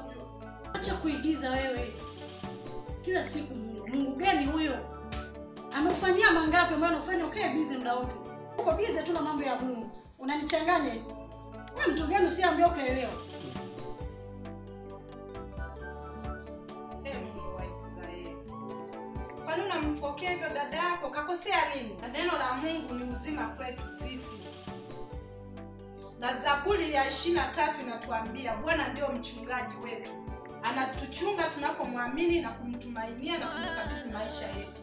unajua. Acha kuigiza wewe. Kila siku Mungu gani huyo? Amekufanyia mangapi ambayo unafanya ukae busy muda wote? Uko busy tu na mambo ya Mungu. Unanichanganya eti. Wewe mtu gani usiambie ukaelewa? Kwani unamfokea hivyo dada yako? Kakosea nini? Na neno la Mungu ni uzima kwetu sisi. Na Zaburi ya 23 inatuambia Bwana ndio mchungaji wetu. Anatuchunga tunapomwamini na kumtumainia na kumkabidhi maisha yetu.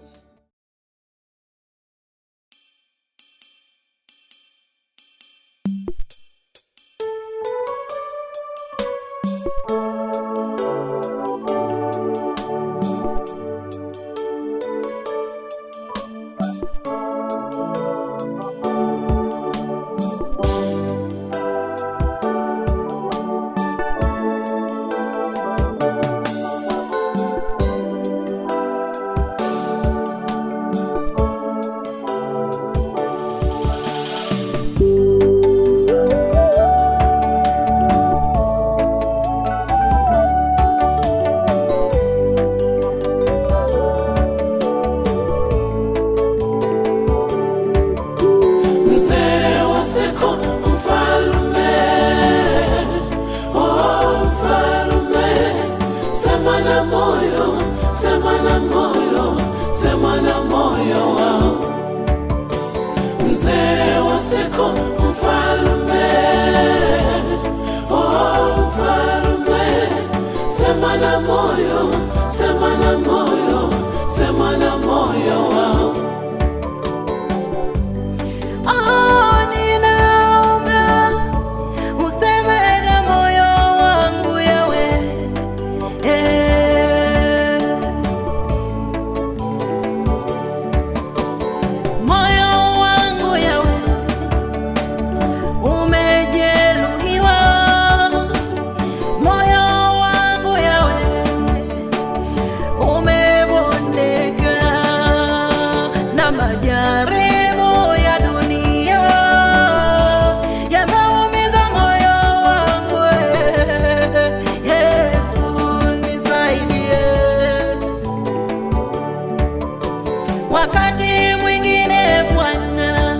Wakati mwingine Bwana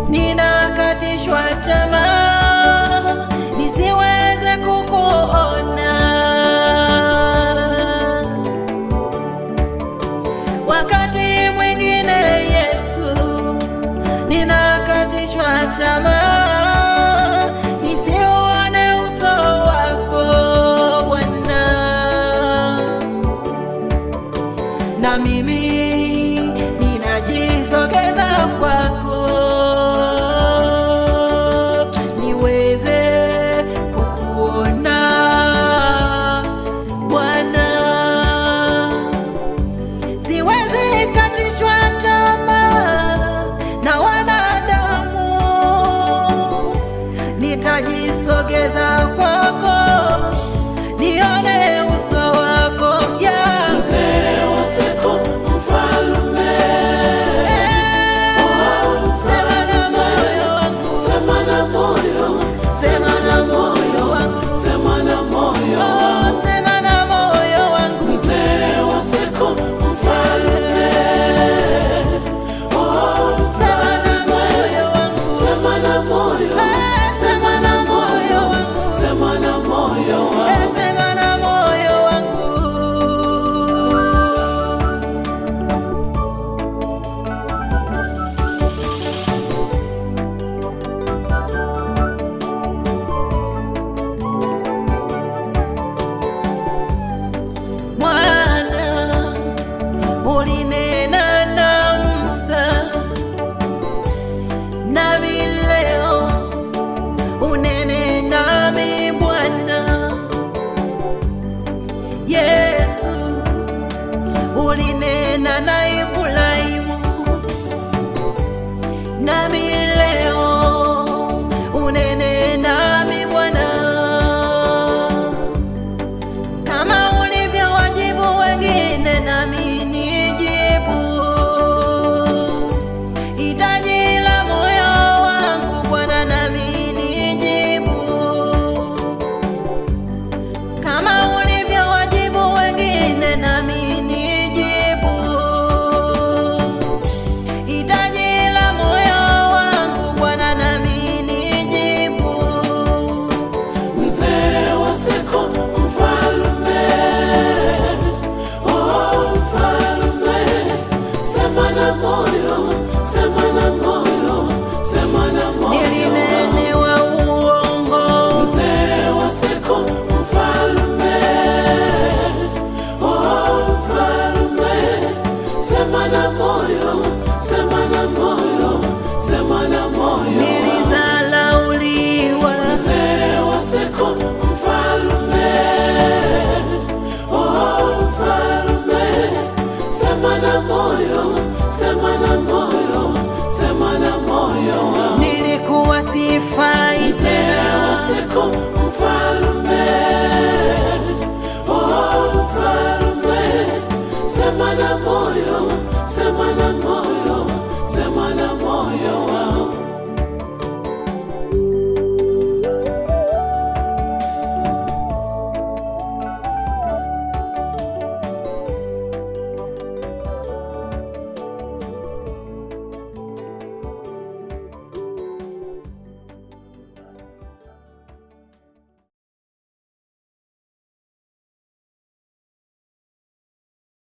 ninakatishwa tamaa nisiweze kukuona. Wakati mwingine Yesu ninakatishwa tamaa nisione uso wako Bwana. Na mimi ninajisogeza kwako niweze kukuona Bwana. Siwezi katishwa tamaa na wanadamu, nitajisogeza kwako nione uso wako Sema na moyo unifai tena.